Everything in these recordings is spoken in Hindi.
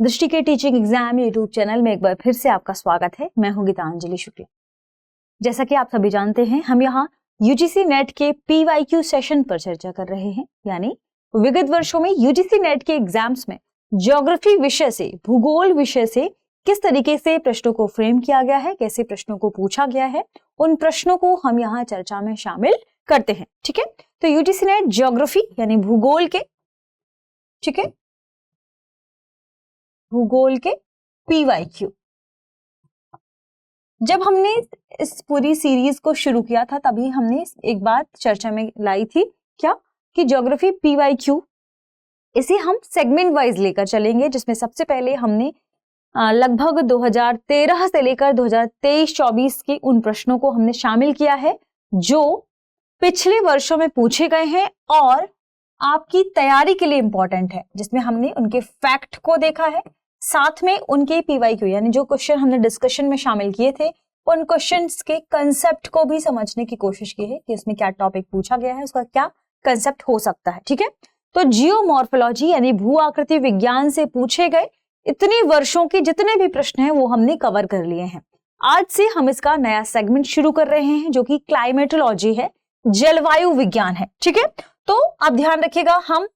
दृष्टि के टीचिंग एग्जाम यूट्यूब चैनल में एक बार फिर से आपका स्वागत है। मैं हूं गीतांजलि शुक्ला। जैसा कि आप सभी जानते हैं, हम यहाँ यूजीसी नेट के पीवाईक्यू सेशन पर चर्चा कर रहे हैं, यानी विगत वर्षों में यूजीसी नेट के एग्जाम्स में ज्योग्राफी विषय से, भूगोल विषय से किस तरीके से प्रश्नों को फ्रेम किया गया है, कैसे प्रश्नों को पूछा गया है, उन प्रश्नों को हम यहाँ चर्चा में शामिल करते हैं। ठीक है, तो यूजीसी नेट ज्योग्राफी यानी भूगोल के, ठीक है, भूगोल के पीवाईक्यू। जब हमने इस पूरी सीरीज को शुरू किया था तभी हमने एक बात चर्चा में लाई थी, क्या कि ज्योग्राफी पीवाईक्यू इसे हम सेगमेंट वाइज लेकर चलेंगे, जिसमें सबसे पहले हमने लगभग 2013 से लेकर 2023-24 के उन प्रश्नों को हमने शामिल किया है जो पिछले वर्षों में पूछे गए हैं और आपकी तैयारी के लिए इंपॉर्टेंट है, जिसमें हमने उनके फैक्ट को देखा है, साथ में उनके पीवाईक्यू यानी जो क्वेश्चन हमने डिस्कशन में शामिल किए थे उन क्वेश्चंस के कंसेप्ट को भी समझने की कोशिश की है कि उसमें क्या टॉपिक पूछा गया है, उसका क्या कंसेप्ट हो सकता है। ठीक है, तो जियोमॉर्फोलॉजी यानी भू आकृति विज्ञान से पूछे गए इतने वर्षों के जितने भी प्रश्न हैं वो हमने कवर कर लिए हैं। आज से हम इसका नया सेगमेंट शुरू कर रहे हैं जो कि क्लाइमेटोलॉजी है, जलवायु विज्ञान है। ठीक है, तो आप ध्यान रखिएगा, हम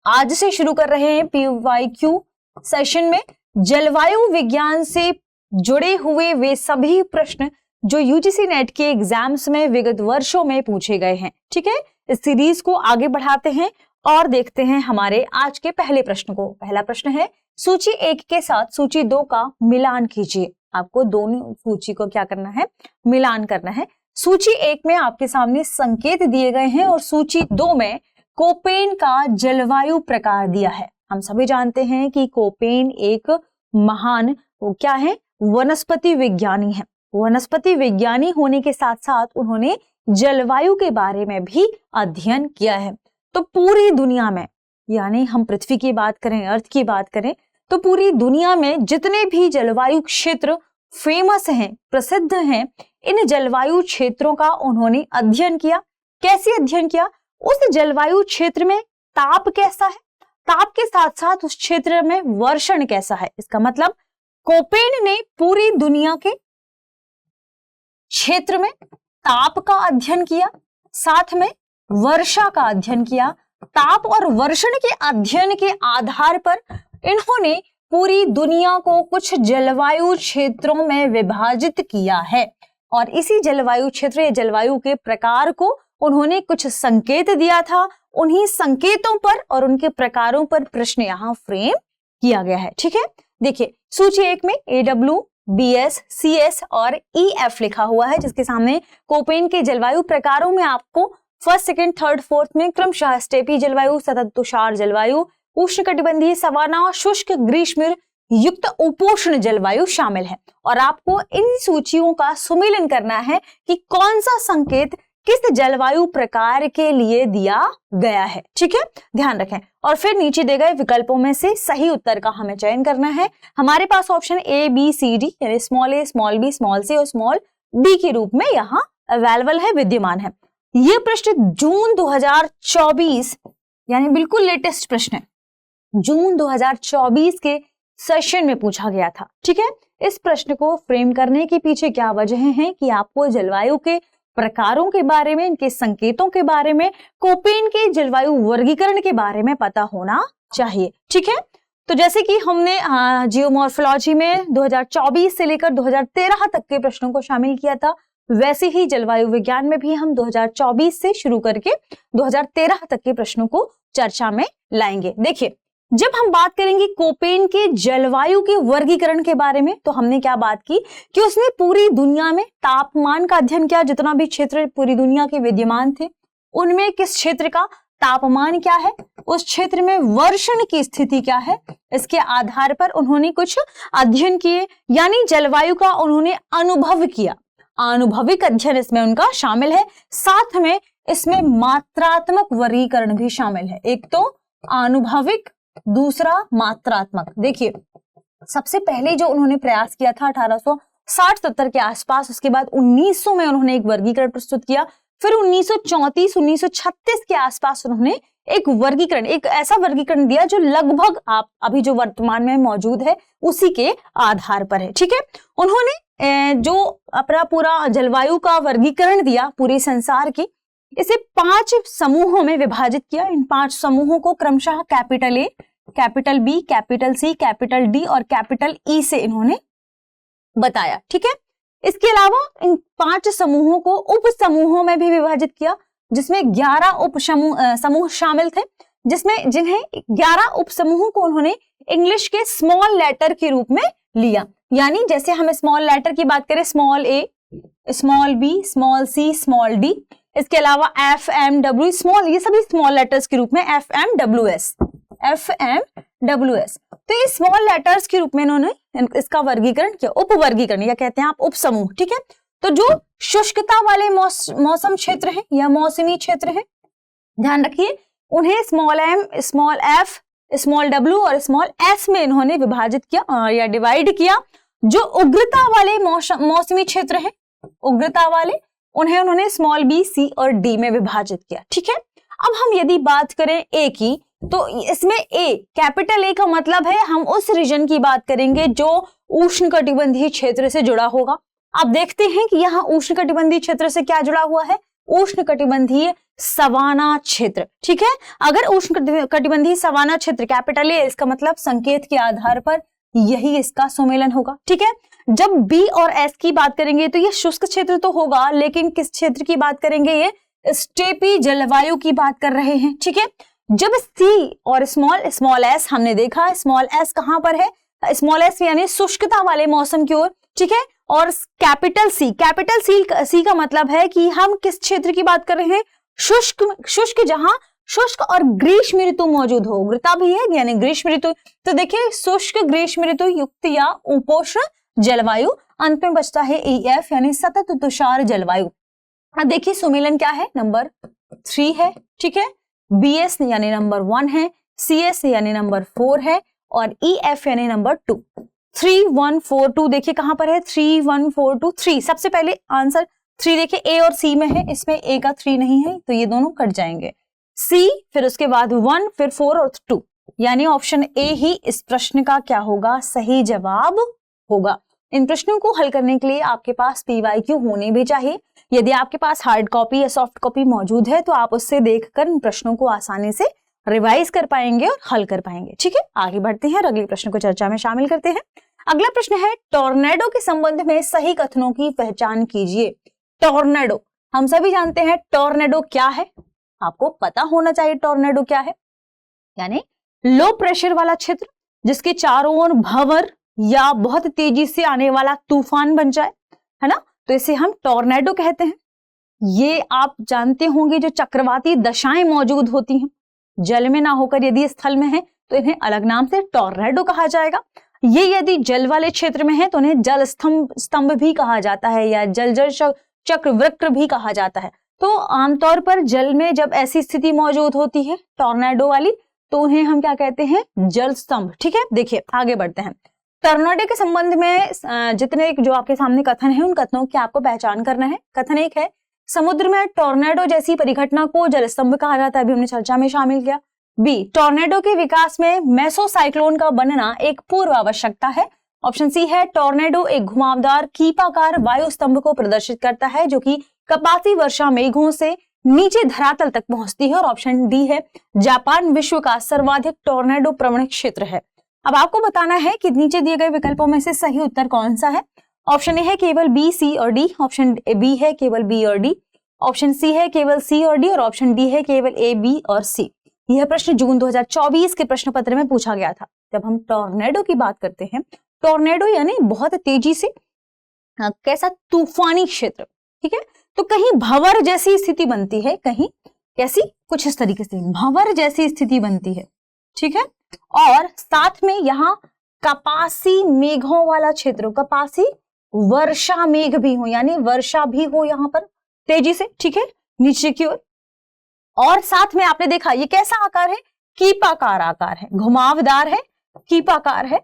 आज से शुरू कर रहे हैं पीवाईक्यू सेशन में जलवायु विज्ञान से जुड़े हुए वे सभी प्रश्न जो यूजीसी नेट के एग्जाम्स में विगत वर्षों में पूछे गए हैं। ठीक है, इस सीरीज को आगे बढ़ाते हैं और देखते हैं हमारे आज के पहले प्रश्न को। पहला प्रश्न है, सूची 1 के साथ सूची 2 का मिलान कीजिए। आपको दोनों सूची को क्या करना है, मिलान करना है। सूची 1 में आपके सामने संकेत दिए गए हैं और सूची 2 में कोपेन का जलवायु प्रकार दिया है। हम सभी जानते हैं कि कोपेन एक महान क्या है, वनस्पति विज्ञानी है। वनस्पति विज्ञानी होने के साथ साथ उन्होंने जलवायु के बारे में भी अध्ययन किया है। तो पूरी दुनिया में, यानी हम पृथ्वी की बात करें, अर्थ की बात करें, तो पूरी दुनिया में जितने भी जलवायु क्षेत्र फेमस हैं, प्रसिद्ध हैं, इन जलवायु क्षेत्रों का उन्होंने अध्ययन किया। कैसे अध्ययन किया? उस जलवायु क्षेत्र में ताप कैसा है, ताप के साथ साथ उस क्षेत्र में वर्षण कैसा है। इसका मतलब कोपेन ने पूरी दुनिया के क्षेत्र में ताप का अध्ययन किया, साथ में वर्षा का अध्ययन किया। ताप और वर्षण के अध्ययन के आधार पर इन्होंने पूरी दुनिया को कुछ जलवायु क्षेत्रों में विभाजित किया है और इसी जलवायु क्षेत्र या जलवायु के प्रकार को उन्होंने कुछ संकेत दिया था। उन्हीं संकेतों पर और उनके प्रकारों पर प्रश्न यहाँ फ्रेम किया गया है। ठीक है, देखिए सूची 1 में AW, BS, CS और EF लिखा हुआ है, जिसके सामने कोपेन के जलवायु प्रकारों में आपको फर्स्ट, सेकंड, थर्ड, फोर्थ में क्रमशः स्टेपी जलवायु, सतत तुषार जलवायु, उष्णकटिबंधीय सवाना, शुष्क ग्रीष्म युक्त उपोष्ण जलवायु शामिल है। और आपको इन सूचियों का सुमेलन करना है कि कौन सा संकेत किस जलवायु प्रकार के लिए दिया गया है। ठीक है, ध्यान रखें। और फिर नीचे दिए गए विकल्पों में से सही उत्तर का हमें चयन करना है। हमारे पास option A, B, C, D यानी small a, small b, small c और स्मॉल d के रूप में यहाँ अवेलेबल है, विद्यमान है। यह प्रश्न जून 2024 यानी बिल्कुल लेटेस्ट प्रश्न है, जून 2024 के सेशन में पूछा गया था। ठीक है, इस प्रश्न को फ्रेम करने के पीछे क्या वजह है कि आपको जलवायु के प्रकारों के बारे में, इनके संकेतों के बारे में, कोपेन के जलवायु वर्गीकरण के बारे में पता होना चाहिए। ठीक है, तो जैसे कि हमने जियोमॉर्फोलॉजी में 2024 से लेकर 2013 तक के प्रश्नों को शामिल किया था, वैसे ही जलवायु विज्ञान में भी हम 2024 से शुरू करके 2013 तक के प्रश्नों को चर्चा में लाएंगे। देखिए, जब हम बात करेंगे कोपेन के जलवायु के वर्गीकरण के बारे में, तो हमने क्या बात की कि उसने पूरी दुनिया में तापमान का अध्ययन किया। जितना भी क्षेत्र पूरी दुनिया के विद्यमान थे उनमें किस क्षेत्र का तापमान क्या है, उस क्षेत्र में वर्षण की स्थिति क्या है, इसके आधार पर उन्होंने कुछ अध्ययन किए, यानी जलवायु का उन्होंने अनुभव किया। अनुभविक अध्ययन इसमें उनका शामिल है। साथ में इसमें मात्रात्मक वर्गीकरण भी शामिल है। एक तो अनुभविक, दूसरा मात्रात्मक। देखिए, सबसे पहले जो उन्होंने प्रयास किया था 1860-70 के आसपास, उसके बाद 1900 में उन्होंने एक वर्गीकरण प्रस्तुत किया फिर 1934-1936 के आसपास उन्होंने एक ऐसा वर्गीकरण दिया जो लगभग आप अभी जो वर्तमान में मौजूद है उसी के आधार पर है। ठीक है, उन्होंने जो अपना पूरा जलवायु का वर्गीकरण दिया पूरे संसार की, इसे 5 समूहों में विभाजित किया। इन 5 समूहों को क्रमशः capital A, capital B, capital C, capital D और कैपिटल ई से इन्होंने बताया। ठीक है, इसके अलावा इन 5 समूहों को उप समूहों में भी विभाजित किया, जिसमें 11 उप समूह शामिल थे, जिन्हें 11 उप समूहों को उन्होंने इंग्लिश के स्मॉल लेटर के रूप में लिया। यानी जैसे हम स्मॉल लेटर की बात करें, स्मॉल ए, small B, small C, small D, इसके अलावा एफ एम डब्ल्यू स्मॉल, ये सभी स्मॉल लेटर्स के रूप में F M W S, F M W S. तो ये स्मॉल लेटर्स के रूप में इन्होंने इसका वर्गीकरण किया, उप वर्गीकरण या कहते हैं आप उप समूह। ठीक है, तो जो शुष्कता वाले मौसम क्षेत्र है या मौसमी क्षेत्र है, ध्यान रखिए, उन्हें small m, small f, small डब्ल्यू और स्मॉल एस में इन्होंने विभाजित किया या डिवाइड किया। जो उग्रता वाले मौसमी क्षेत्र है, उग्रता वाले, उन्हें उन्होंने स्मॉल बी, सी और डी में विभाजित किया। ठीक है, अब हम यदि बात करें ए की, तो इसमें ए, कैपिटल ए का मतलब है हम उस रीजन की बात करेंगे जो उष्णकटिबंधीय क्षेत्र से जुड़ा होगा। आप देखते हैं कि यहाँ उष्णकटिबंधीय क्षेत्र से क्या जुड़ा हुआ है, उष्णकटिबंधीय सवाना क्षेत्र। ठीक है, अगर उष्णकटिबंधीय सवाना क्षेत्र कैपिटल ए, इसका मतलब संकेत के आधार पर यही इसका सुमेलन होगा। ठीक है, जब बी और एस की बात करेंगे तो ये शुष्क क्षेत्र तो होगा, लेकिन किस क्षेत्र की बात करेंगे, ये स्टेपी जलवायु की बात कर रहे हैं। ठीक है, जब सी और स्मॉल एस हमने देखा, स्मॉल एस कहां पर है, स्मॉल एस यानी शुष्कता वाले मौसम की ओर। ठीक है, और कैपिटल सी का मतलब है कि हम किस क्षेत्र की बात कर रहे हैं, शुष्क, जहां शुष्क और ग्रीष्म ऋतु मौजूद हो, उग्रता भी है यानी ग्रीष्म ऋतु। तो देखिए, शुष्क ग्रीष्म ऋतु युक्त या उपोष्ण जलवायु। अंत में बचता है EF यानी सतत तुषार जलवायु। अब देखिए सुमेलन क्या है, नंबर 3 है। ठीक है, BS यानी नंबर 1 है, CS यानी नंबर 4 है और EF यानी नंबर 2। 3 1 4 2 देखिए कहां पर है, 3 1 4 2 3। सबसे पहले आंसर 3 देखिए A और C में है, इसमें A का 3 नहीं है तो ये दोनों कट जाएंगे। C, फिर उसके बाद 1, फिर 4 और 2, यानी ऑप्शन A ही इस प्रश्न का क्या होगा, सही जवाब होगा। इन प्रश्नों को हल करने के लिए आपके पास PYQ होने भी चाहिए। यदि आपके पास हार्ड कॉपी या सॉफ्ट कॉपी मौजूद है तो आप उससे देखकर इन प्रश्नों को आसानी से रिवाइज कर पाएंगे और हल कर पाएंगे। ठीक है, आगे बढ़ते हैं और अगले प्रश्न को चर्चा में शामिल करते हैं। अगला प्रश्न है, टॉर्नेडो के संबंध में सही कथनों की पहचान कीजिए। टॉर्नेडो, हम सभी जानते हैं टॉर्नेडो क्या है, आपको पता होना चाहिए टॉर्नेडो क्या है, यानी लो प्रेशर वाला क्षेत्र जिसके चारों ओर भंवर या बहुत तेजी से आने वाला तूफान बन जाए, है ना, तो इसे हम टॉर्नेडो कहते हैं। ये आप जानते होंगे जो चक्रवाती दशाएं मौजूद होती हैं, जल में ना होकर यदि स्थल में है तो इन्हें अलग नाम से टॉर्नेडो कहा जाएगा। ये यदि जल वाले क्षेत्र में है तो उन्हें जल स्तंभ भी कहा जाता है या जल चक्रवृक्र भी कहा जाता है। तो आमतौर पर जल में जब ऐसी स्थिति मौजूद होती है टॉर्नेडो वाली, तो उन्हें हम क्या कहते हैं, जल स्तंभ। ठीक है, देखिए आगे बढ़ते हैं। टॉर्नेडो के संबंध में जितने जो आपके सामने कथन है उन कथनों की आपको पहचान करना है। कथन 1 है, समुद्र में टॉर्नेडो जैसी परिघटना को जलस्तंभ कहा जाता है, अभी हमने चर्चा में शामिल किया। बी, टॉर्नेडो के विकास में मेसोसाइक्लोन का बनना एक पूर्व आवश्यकता है। ऑप्शन सी है, टॉर्नेडो एक घुमावदार कीपाकार वायु स्तंभ को प्रदर्शित करता है जो कि कपासी वर्षा मेघों से नीचे धरातल तक पहुंचती है। और ऑप्शन डी है, जापान विश्व का सर्वाधिक टॉर्नेडो प्रवण क्षेत्र है। अब आपको बताना है कि नीचे दिए गए विकल्पों में से सही उत्तर कौन सा है। ऑप्शन ए है केवल बी, सी और डी, ऑप्शन बी है केवल बी और डी, ऑप्शन सी है केवल सी और डी और ऑप्शन डी है केवल ए, बी और सी। यह प्रश्न जून 2024 के प्रश्न पत्र में पूछा गया था। जब हम टॉर्नेडो की बात करते हैं, टॉर्नेडो यानी बहुत तेजी से कैसा तूफानी क्षेत्र। ठीक है, तो कहीं भंवर जैसी स्थिति बनती है, कहीं कैसी, कुछ इस तरीके से भंवर जैसी स्थिति बनती है। ठीक है, और साथ में यहाँ कपासी मेघों वाला क्षेत्र, कपासी वर्षा मेघ भी हो, यानी वर्षा भी हो यहाँ पर तेजी से। ठीक है, नीचे की ओर। और साथ में आपने देखा ये कैसा आकार है, कीपाकार आकार है, घुमावदार है, कीपाकार है।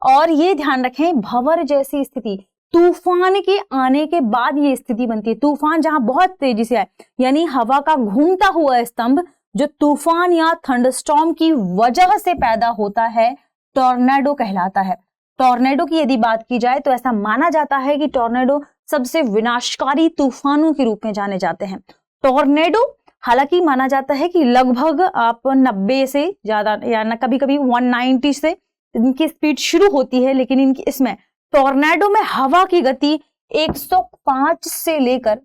और ये ध्यान रखें, भंवर जैसी स्थिति, तूफान के आने के बाद ये स्थिति बनती है। तूफान जहां बहुत तेजी से आए, यानी हवा का घूमता हुआ स्तंभ जो तूफान या थंडरस्टॉर्म की वजह से पैदा होता है, टॉर्नेडो कहलाता है। टॉर्नेडो की यदि बात की जाए तो ऐसा माना जाता है कि टॉर्नेडो सबसे विनाशकारी तूफानों के रूप में जाने जाते हैं। टॉर्नेडो हालांकि माना जाता है कि लगभग आप 90 से ज्यादा या ना कभी कभी 190 से इनकी स्पीड शुरू होती है, लेकिन इसमें टॉर्नेडो में हवा की गति 105 से लेकर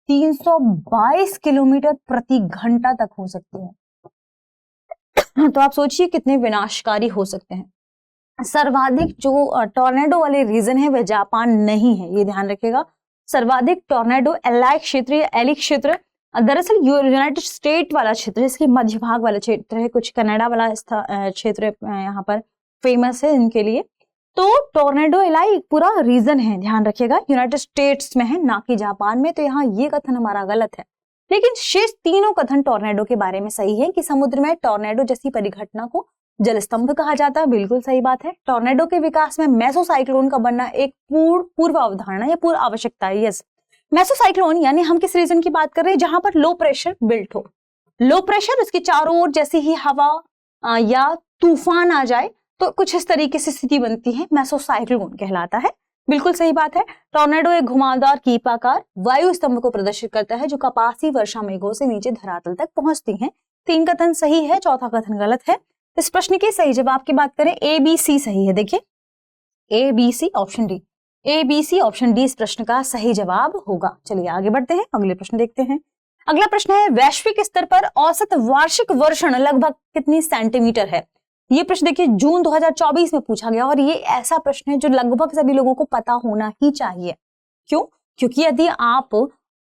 322 किलोमीटर प्रति घंटा तक हो सकती है। तो आप सोचिए कितने विनाशकारी हो सकते हैं। सर्वाधिक जो टॉर्नेडो वाले रीजन है वह जापान नहीं है, ये ध्यान रखिएगा। सर्वाधिक टॉर्नेडो एलाई क्षेत्र या एली क्षेत्र दरअसल यूनाइटेड स्टेट वाला क्षेत्र है, इसके मध्य भाग वाला क्षेत्र है, कुछ कनाडा वाला क्षेत्र यहाँ पर फेमस है इनके लिए। तो टॉर्नेडो एलाई पूरा रीजन है, ध्यान रखिएगा, यूनाइटेड स्टेट्स में है, ना कि जापान में। तो यहाँ ये कथन हमारा गलत है, लेकिन शेष तीनों कथन टॉर्नेडो के बारे में सही है कि समुद्र में टॉर्नेडो जैसी परिघटना को जलस्तंभ कहा जाता है, बिल्कुल सही बात है। टॉर्नेडो के विकास में मेसोसाइक्लोन का बनना एक पूर्व अवधारणा या पूर्व आवश्यकता है। यस, मेसोसाइक्लोन यानी हम किस रीजन की बात कर रहे हैं जहां पर लो प्रेशर बिल्ट हो, लो प्रेशर, उसके चारों ओर जैसे ही हवा या तूफान आ जाए तो कुछ इस तरीके से स्थिति बनती है, मेसोसाइक्लोन कहलाता है, बिल्कुल सही बात है। टॉर्नेडो एक घुमावदार कीपाकार वायु स्तंभ को प्रदर्शित करता है जो कपासी वर्षा मेघों से नीचे धरातल तक पहुंचती हैं। 3 कथन सही है, चौथा कथन गलत है। इस प्रश्न के सही जवाब की बात करें, ए बी सी सही है। देखिए A B C option D, A B C option D इस प्रश्न का सही जवाब होगा। चलिए आगे बढ़ते हैं, अगले प्रश्न देखते हैं। अगला प्रश्न है, वैश्विक स्तर पर औसत वार्षिक वर्षण लगभग कितनी सेंटीमीटर है? ये प्रश्न देखिए जून 2024 में पूछा गया और ये ऐसा प्रश्न है जो लगभग सभी लोगों को पता होना ही चाहिए। क्यों? क्योंकि यदि आप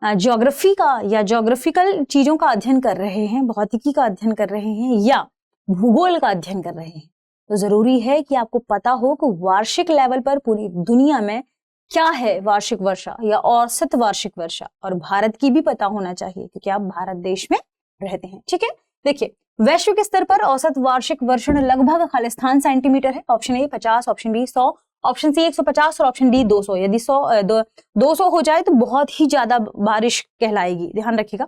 ज्योग्राफी का या ज्योग्राफिकल चीजों का अध्ययन कर रहे हैं, भौतिकी का अध्ययन कर रहे हैं या भूगोल का अध्ययन कर रहे हैं, तो जरूरी है कि आपको पता हो कि वार्षिक लेवल पर पूरी दुनिया में क्या है वार्षिक वर्षा या औसत वार्षिक वर्षा, और भारत की भी पता होना चाहिए क्योंकि आप भारत देश में रहते हैं। ठीक है, देखिए वैश्विक स्तर पर औसत वार्षिक वर्षण लगभग खालिस्तान सेंटीमीटर है। Option A 50, option B 100, option C 150 और ऑप्शन डी 200। यदि 200 हो जाए तो बहुत ही ज्यादा बारिश कहलाएगी, ध्यान रखिएगा।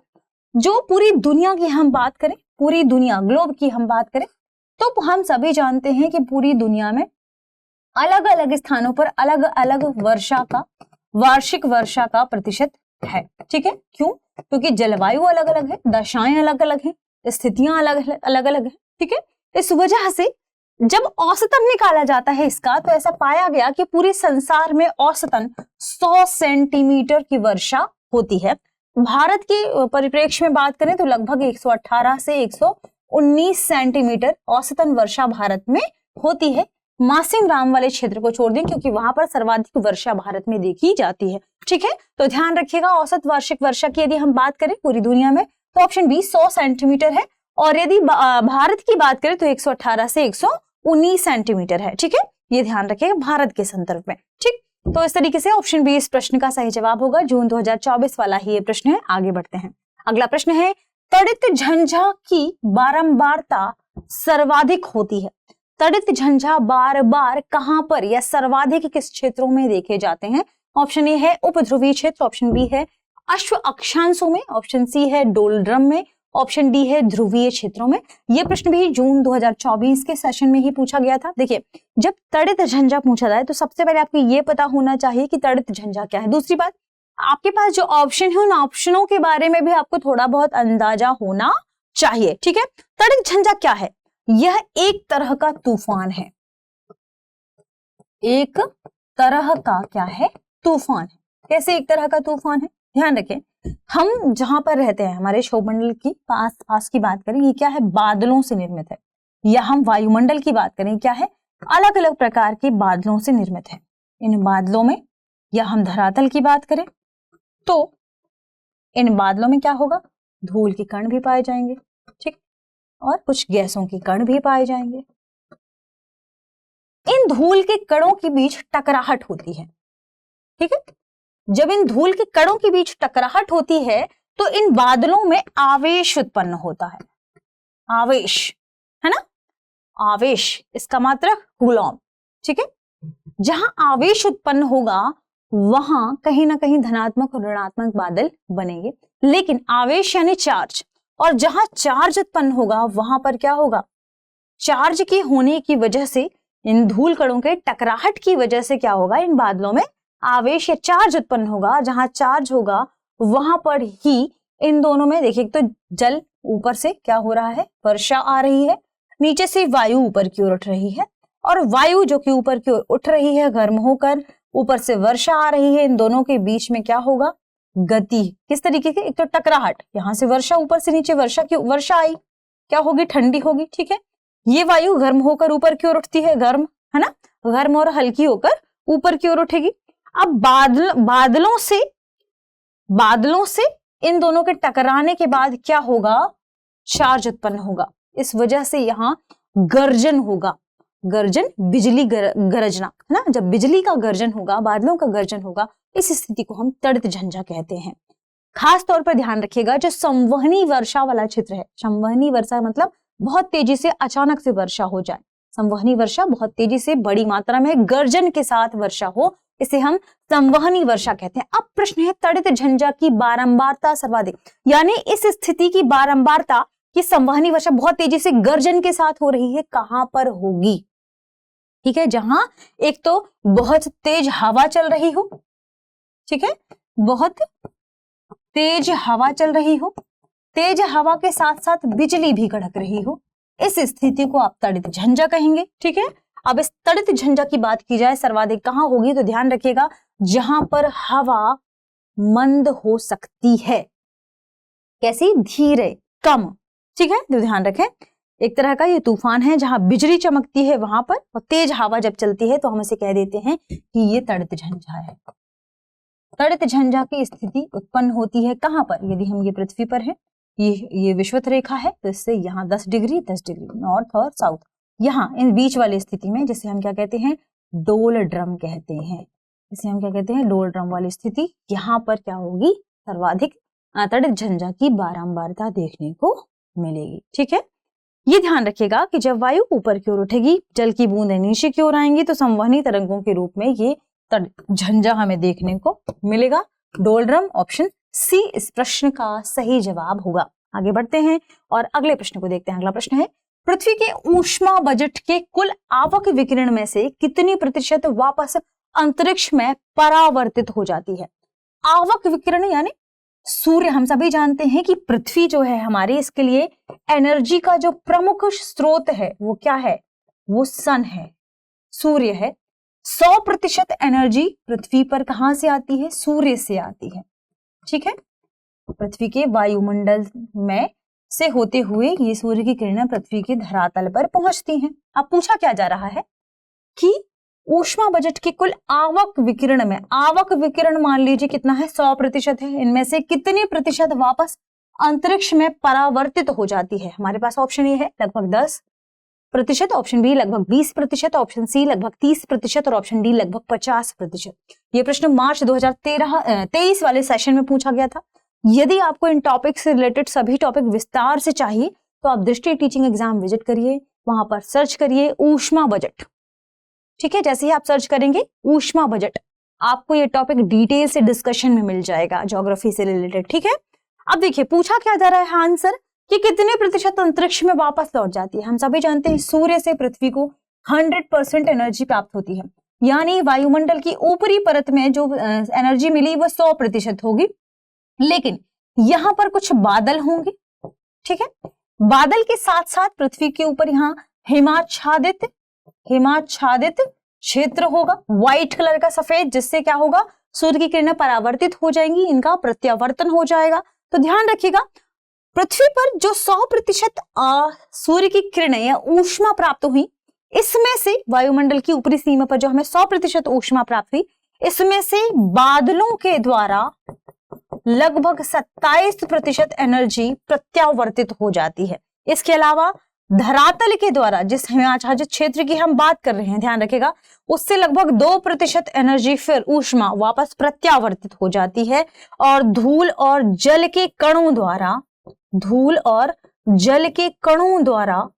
जो पूरी दुनिया की हम बात करें, पूरी दुनिया ग्लोब की हम बात करें, तो हम सभी जानते हैं कि पूरी दुनिया में अलग अलग स्थानों पर अलग अलग वर्षा का वार्षिक वर्षा का प्रतिशत है। ठीक है, क्यों? क्योंकि जलवायु अलग अलग है, दशाएं अलग अलग हैं, स्थितियां अलग अलग है। ठीक है, इस वजह से जब औसतन निकाला जाता है इसका, तो ऐसा पाया गया कि पूरे संसार में औसतन 100 सेंटीमीटर की वर्षा होती है। भारत के परिप्रेक्ष्य में बात करें तो लगभग 118 से 119 सेंटीमीटर औसतन वर्षा भारत में होती है। मासिंग राम वाले क्षेत्र को छोड़ दें क्योंकि वहां पर सर्वाधिक वर्षा भारत में देखी जाती है। ठीक है, तो ध्यान रखिएगा, औसत वार्षिक वर्षा की यदि हम बात करें पूरी दुनिया में तो ऑप्शन बी 100 सेंटीमीटर है, और यदि भारत की बात करें तो 118 से 119 सेंटीमीटर है। ठीक है, ये ध्यान रखिएगा भारत के संदर्भ में। ठीक, तो इस तरीके से ऑप्शन बी इस प्रश्न का सही जवाब होगा। जून 2024 वाला ही ये प्रश्न है। आगे बढ़ते हैं, अगला प्रश्न है, तड़ित झंझा की बारंबारता सर्वाधिक होती है। तड़ित झंझा बार बार कहां पर या सर्वाधिक किस क्षेत्रों में देखे जाते हैं? ऑप्शन ए है उपध्रुवीय क्षेत्र, ऑप्शन बी है अश्व अक्षांशों में, ऑप्शन सी है डोलड्रम में, ऑप्शन डी है ध्रुवीय क्षेत्रों में। यह प्रश्न भी जून 2024 के सेशन में ही पूछा गया था। देखिए, जब तड़ित झंझा पूछा जाए तो सबसे पहले आपको यह पता होना चाहिए कि तड़ित झंझा क्या है। दूसरी बात, आपके पास जो ऑप्शन है उन ऑप्शनों के बारे में भी आपको थोड़ा बहुत अंदाजा होना चाहिए। ठीक है, तड़ित झंझा क्या है? यह एक तरह का तूफान है, एक तरह का क्या है? तूफान है। कैसे एक तरह का तूफान है? ध्यान रखें, हम जहां पर रहते हैं हमारे क्षोभमंडल की पास की बात करें, ये क्या है? बादलों से निर्मित है। या हम वायुमंडल की बात करें, क्या है? अलग अलग प्रकार के बादलों से निर्मित है। इन बादलों में, या हम धरातल की बात करें तो इन बादलों में क्या होगा? धूल के कण भी पाए जाएंगे, ठीक, और कुछ गैसों के कण भी पाए जाएंगे। इन धूल के कणों के बीच टकराहट होती है। ठीक है, जब इन धूल के कणों के बीच टकराहट होती है तो इन बादलों में आवेश उत्पन्न होता है। आवेश है ना, आवेश, इसका मात्रक कूलॉम। ठीक है, जहां आवेश उत्पन्न होगा वहां कहीं ना कहीं धनात्मक और ऋणात्मक बादल बनेंगे। लेकिन आवेश यानी चार्ज, और जहां चार्ज उत्पन्न होगा वहां पर क्या होगा, चार्ज के होने की वजह से, इन धूल कणों के टकराहट की वजह से क्या होगा, इन बादलों में आवेश या चार्ज उत्पन्न होगा। जहां चार्ज होगा वहां पर ही इन दोनों में देखिए, तो जल ऊपर से क्या हो रहा है, वर्षा आ रही है, नीचे से वायु ऊपर की ओर उठ रही है, और वायु जो कि ऊपर की ओर उठ रही है गर्म होकर, ऊपर से वर्षा आ रही है, इन दोनों के बीच में क्या होगा, गति। किस तरीके की, एक तो टकराहट, यहां से वर्षा, ऊपर से नीचे वर्षा की वर्षा आई, क्या होगी, ठंडी होगी, ठीक है। ये वायु गर्म होकर ऊपर की ओर उठती है, गर्म है ना, गर्म और हल्की होकर ऊपर की ओर उठेगी। अब बादलों से इन दोनों के टकराने के बाद क्या होगा, चार्ज उत्पन्न होगा। इस वजह से यहां गर्जन होगा, गर्जन बिजली गरजना है ना, जब बिजली का गर्जन होगा, बादलों का गर्जन होगा, इस स्थिति को हम तड़ित झंझा कहते हैं। खास तौर पर ध्यान रखिएगा, जो संवहनी वर्षा वाला क्षेत्र है, संवहनी वर्षा मतलब बहुत तेजी से अचानक से वर्षा हो जाए, संवहनी वर्षा बहुत तेजी से बड़ी मात्रा में गर्जन के साथ वर्षा हो, इसे हम संवहनी वर्षा कहते हैं। अब प्रश्न है, तड़ित झंझा की बारंबारता सर्वाधिक, यानी इस स्थिति की बारंबारता कि संवहनी वर्षा बहुत तेजी से गर्जन के साथ हो रही है, कहां पर होगी, ठीक है, जहां एक तो बहुत तेज हवा चल रही हो, ठीक है, बहुत तेज हवा चल रही हो, तेज हवा के साथ साथ बिजली भी कड़क रही हो, इस स्थिति को आप तड़ित झंझा कहेंगे, ठीक है। अब इस तड़ित झंझा की बात की जाए सर्वाधिक कहां होगी, तो ध्यान रखिएगा जहां पर हवा मंद हो सकती है, कैसी, धीरे, कम, ठीक है, तो ध्यान रखें। एक तरह का ये तूफान है, जहां बिजली चमकती है वहां पर, और तेज हवा जब चलती है तो हम इसे कह देते हैं कि ये तड़ित झंझा है। तड़ित झंझा की स्थिति उत्पन्न होती है कहां पर, यदि हम ये पृथ्वी पर है, ये विषुवत रेखा है, तो इससे यहाँ 10 डिग्री नॉर्थ और साउथ, यहाँ इन बीच वाली स्थिति में, जिसे हम क्या कहते हैं, डोल ड्रम कहते हैं, इसे हम क्या कहते हैं, डोल ड्रम वाली स्थिति, यहाँ पर क्या होगी, सर्वाधिक तड़ित झंझा की बारंबारता देखने को मिलेगी, ठीक है। ये ध्यान रखिएगा कि जब वायु ऊपर की ओर उठेगी, जल की बूंदें नीचे की ओर आएंगी, तो संवहनी तरंगों के रूप में ये तड़ित झंझा हमें देखने को मिलेगा। डोल ड्रम, ऑप्शन सी इस प्रश्न का सही जवाब होगा। आगे बढ़ते हैं और अगले प्रश्न को देखते हैं। अगला प्रश्न है, पृथ्वी के ऊष्मा बजट के कुल आवक विकिरण में से कितनी प्रतिशत वापस अंतरिक्ष में परावर्तित हो जाती है। आवक विकिरण यानी सूर्य, हम सभी जानते हैं कि पृथ्वी जो है हमारी, इसके लिए एनर्जी का जो प्रमुख स्रोत है वो क्या है, वो सन है, सूर्य है। 100% एनर्जी पृथ्वी पर कहां से आती है, सूर्य से आती है, ठीक है। पृथ्वी के वायुमंडल में से होते हुए ये सूर्य की किरणें पृथ्वी के धरातल पर पहुंचती हैं। अब पूछा क्या जा रहा है कि ऊष्मा बजट की कुल आवक विकिरण में, आवक विकिरण मान लीजिए कितना है, 100% है, इनमें से कितने प्रतिशत वापस अंतरिक्ष में परावर्तित हो जाती है। हमारे पास ऑप्शन ये है लगभग 10%, ऑप्शन बी लगभग 20%, ऑप्शन सी लगभग 30% और ऑप्शन डी लगभग 50%। ये प्रश्न मार्च 2023 वाले सेशन में पूछा गया था। यदि आपको इन टॉपिक से रिलेटेड सभी टॉपिक विस्तार से चाहिए तो आप दृष्टि टीचिंग एग्जाम विजिट करिए, वहां पर सर्च करिए ऊष्मा बजट, ठीक है। जैसे ही आप सर्च करेंगे ऊष्मा बजट, आपको ये टॉपिक डिटेल से डिस्कशन में मिल जाएगा, ज्योग्राफी से रिलेटेड, ठीक है। अब देखिए पूछा क्या जा रहा है आंसर कि कितने प्रतिशत अंतरिक्ष में वापस लौट जाती है। हम सभी जानते हैं सूर्य से पृथ्वी को 100% एनर्जी प्राप्त होती है, यानी वायुमंडल की ऊपरी परत में जो एनर्जी मिली वो 100% होगी। लेकिन यहां पर कुछ बादल होंगे, ठीक है। बादल के साथ साथ पृथ्वी के ऊपर यहाँ हिमाच्छादित क्षेत्र होगा, व्हाइट कलर का सफेद, जिससे क्या होगा, सूर्य की किरणें परावर्तित हो जाएंगी, इनका प्रत्यावर्तन हो जाएगा। तो ध्यान रखिएगा पृथ्वी पर जो 100% सूर्य की किरणें या ऊष्मा प्राप्त हुई, इसमें से वायुमंडल की ऊपरी सीमा पर जो हमें 100% ऊष्मा प्राप्त हुई, इसमें से बादलों के द्वारा लगभग 27% एनर्जी प्रत्यावर्तित हो जाती है। इसके अलावा धरातल के द्वारा जिस हिमाच्छादित क्षेत्र की हम बात कर रहे हैं, ध्यान रखिएगा, उससे लगभग 2% एनर्जी फिर ऊष्मा वापस प्रत्यावर्तित हो जाती है। और धूल और जल के कणों द्वारा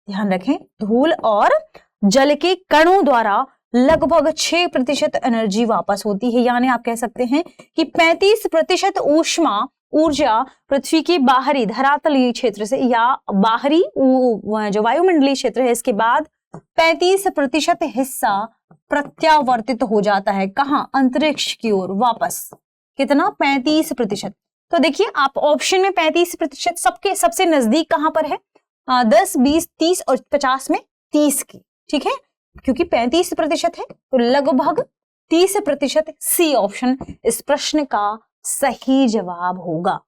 ध्यान रखें, धूल और जल के कणों द्वारा लगभग 6% एनर्जी वापस होती है। यानी आप कह सकते हैं कि 35% ऊष्मा ऊर्जा पृथ्वी की बाहरी धरातलीय क्षेत्र से या बाहरी जो वायुमंडलीय क्षेत्र है इसके बाद 35% हिस्सा प्रत्यावर्तित हो जाता है। कहां? अंतरिक्ष की ओर वापस। कितना? 35%। तो देखिए आप ऑप्शन में 35% सबके सबसे नजदीक कहां पर है? 10, 20, 30 और 50 में 30 की। ठीक है, क्योंकि 35% है तो लगभग 30% सी ऑप्शन इस प्रश्न का सही जवाब होगा।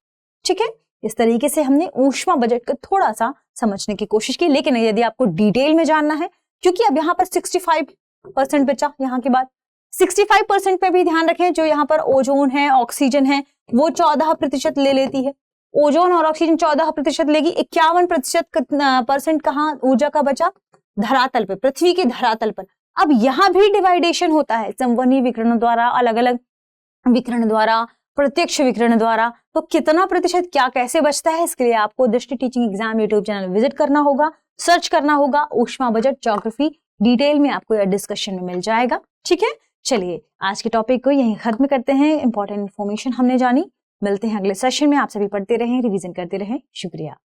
ठीक है, इस तरीके से हमने ऊष्मा बजट को थोड़ा सा समझने की कोशिश की। लेकिन यदि आपको डिटेल में जानना है, क्योंकि अब यहाँ पर 65% बचा, यहाँ के बाद 65% पे भी ध्यान रखें, जो यहाँ पर ओजोन है, ऑक्सीजन है, वो 14% ले लेती है। ओजोन और ऑक्सीजन 14% लेगी। 51% कहाँ ऊर्जा का बचा? धरातल पे, पृथ्वी के धरातल पर। अब यहां भी डिवाइडेशन होता है संवहनी विकिरण द्वारा, अलग अलग विकिरण द्वारा, प्रत्यक्ष विकिरण द्वारा। तो कितना प्रतिशत क्या कैसे बचता है, इसके लिए आपको दृष्टि teaching exam YouTube channel visit करना होगा, सर्च करना होगा ऊष्मा बजट ज्योग्राफी। डिटेल में आपको यह डिस्कशन में मिल जाएगा। ठीक है, चलिए आज के टॉपिक को यहीं खत्म करते हैं। इंपॉर्टेंट इन्फॉर्मेशन हमने जानी। मिलते हैं अगले सेशन में। आप सभी पढ़ते रहें, रिवीजन करते रहें। शुक्रिया।